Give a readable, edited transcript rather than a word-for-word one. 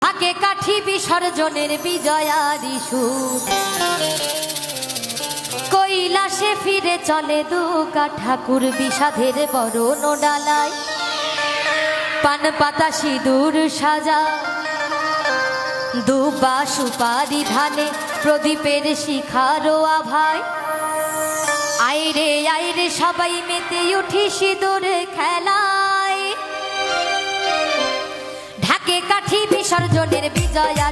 ঢাকে কাঠি বিসর্জনের বিজয়ারি সুর, কৈলাসে ফিরে চলে দুকা ঠাকুর বিষাধের বরণ ডালায়, পান পাতা সিঁদুর সাজা, দুবা সুপারি ধানে প্রদীপের শিখারো আভায়। আইরে আইরে সবাই মেতে উঠি সিঁদুর খেলায়, ঢাকে কাঠি বিসর্জনের বিজয়া